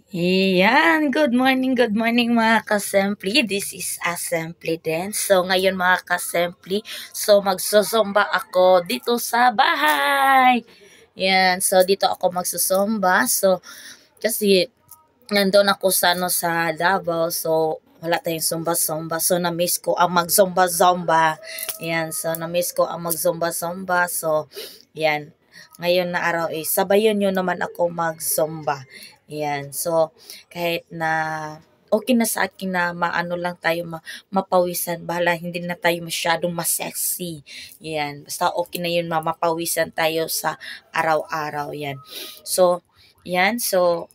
Good morning mga kasempli. This is Assembly Dance. So ngayon mga kasempli, so magsusumba ako dito sa bahay. Yan, so dito ako magsusumba. So kasi nandun ako sa Davao, so wala tayong zumba-zumba. So na-miss ko ang mag-zumba-zumba. Yan, so na-miss ko ang mag-zumba-zumba. So yan, ngayon na araw sabayan nyo naman ako mag-zumba. Yan. So, kahit na okay na sa akin na maano lang tayo, mapawisan. Bahala, hindi na tayo masyadong masexy. Yan. Basta okay na yun, mapawisan tayo sa araw-araw. Yan. So, yan. So,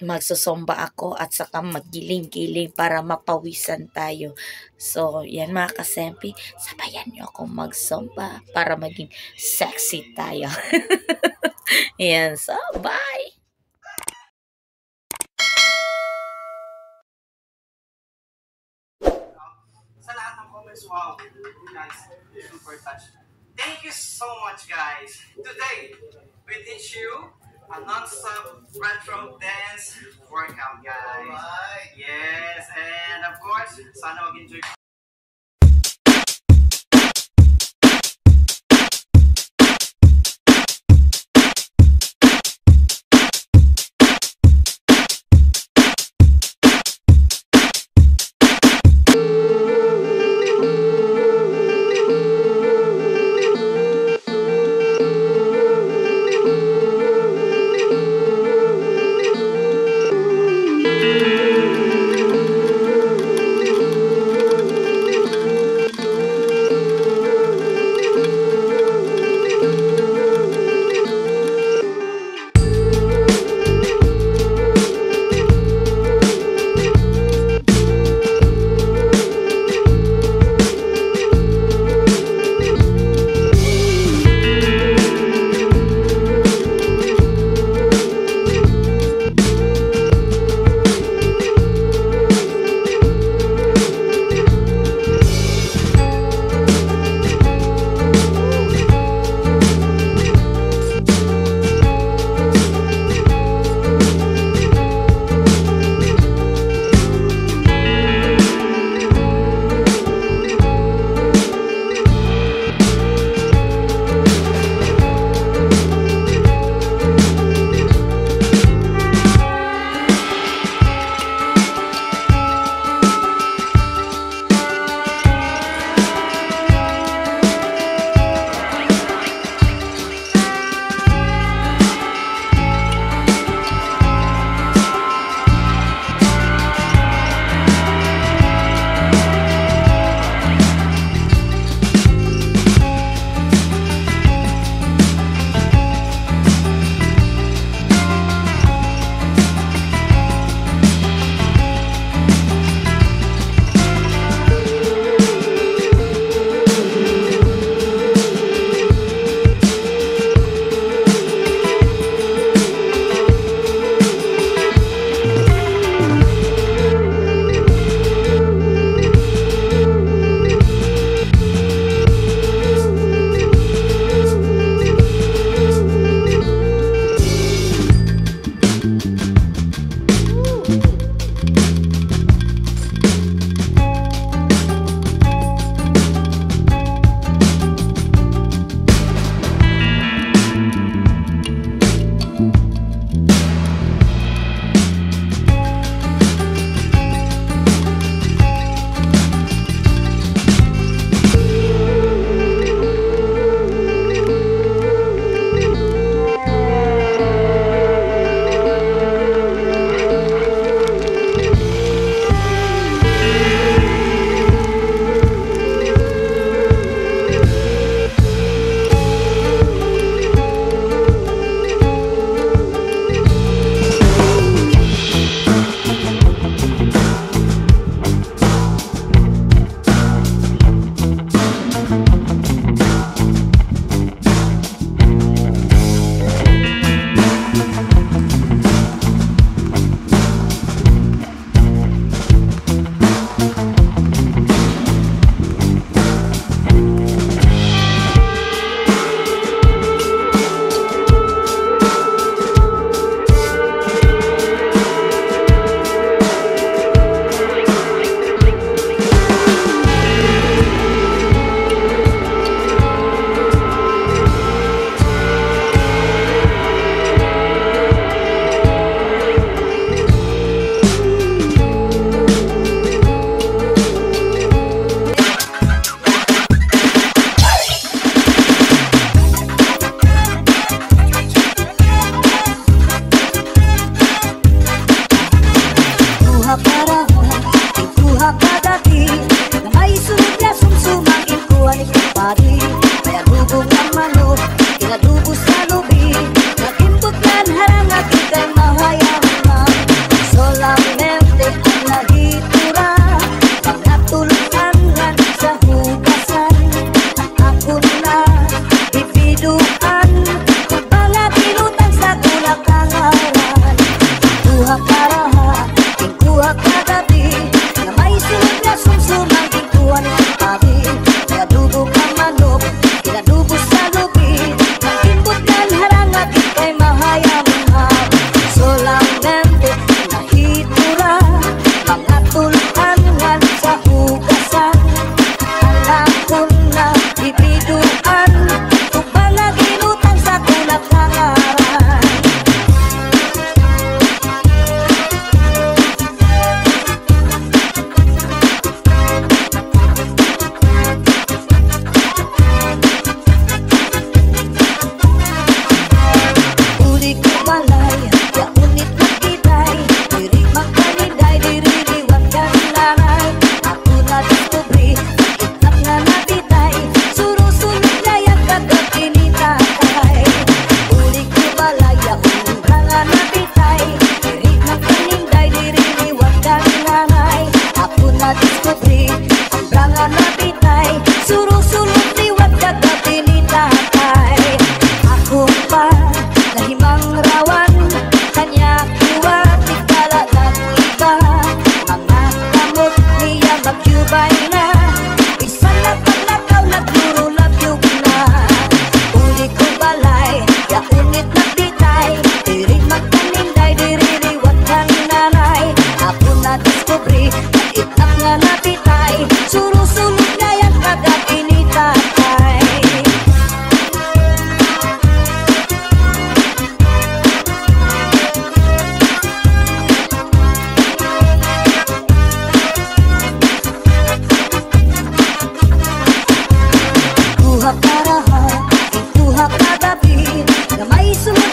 magsusomba ako at saka maggiling-giling para mapawisan tayo. So, yan mga kasempi, sabayan nyo ako magsomba para maging sexy tayo. Yan. So, bye! Sa lahat ng comments, wow, guys, super touched. Thank you so much, guys. Today, we teach you a non-stop retro dance workout, guys. Yes, and of course, sana mag-enjoy.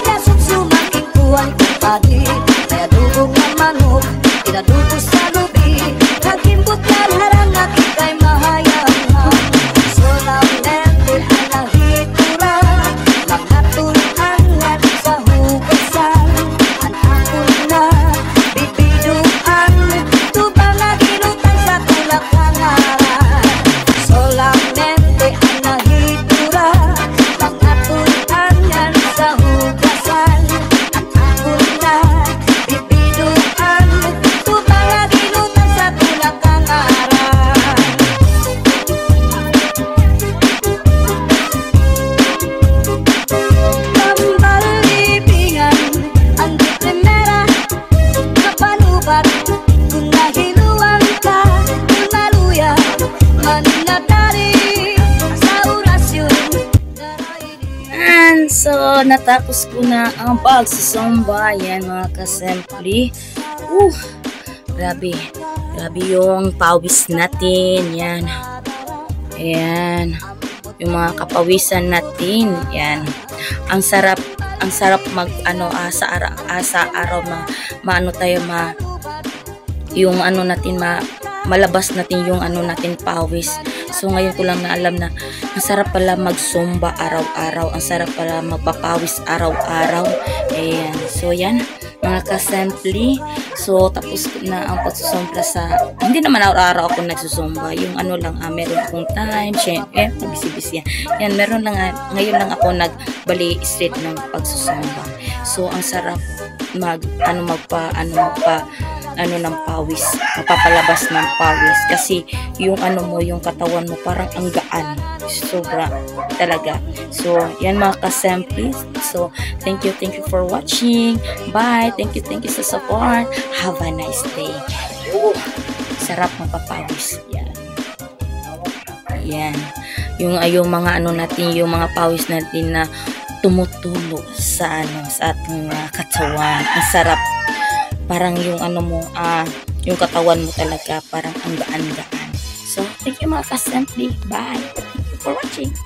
Yasot sumaking kuwan kong padi, kaya dugog ng manok, pinaduto sa lubi, nagimbot yan harang nakikay mahayang. Solamente ang nahitura, mga tulangan sa hugasan, ang akon na bibiduan, tubang na ginutan sa tulak hangaran. Solamente ang nahitura, mga tulangan sa hugasan, ang akon na bibiduan, tubang na ginutan sa tulak hangaran. Pambalibingan ang di primera kapanubat, kung nahiluan ka, kung naluya maninatari sa orasyon. And so, natapos ko na ang pagsusumba. Yan mga kasempli. Grabe. Grabe yung pawis natin. Yan. Ayan. Yung mga kapawisan natin. Yan. Ang sarap mag sa araw maano tayo yung ano natin malabas natin yung ano natin pawis. So ngayon ko lang na alam na ang sarap pala magsumba araw-araw. Ang sarap pala magpapawis araw-araw. Ayan. So yan mga kasempli. So tapos na ang pagsusumba hindi naman araw-araw ako nagsusumba. Yung ano lang, meron akong time. Busy-busy yan. Yan, meron lang, ngayon lang ako nagbali straight ng pagsusumba. So ang sarap ng pawis, magpapalabas ng pawis kasi yung yung katawan mo parang ang gaan, sobra talaga. So yan mga kasempli. So thank you for watching. Bye. Thank you sa support. Have a nice day. Sarap magpapawis. Yan yung mga natin, yung mga pawis natin na tumutulo sa ating katawan. Ang sarap. Parang yung yung katawan mo talaga parang ang gaan-gaan. So, thank you mga kasempli. Bye. Thank you for watching.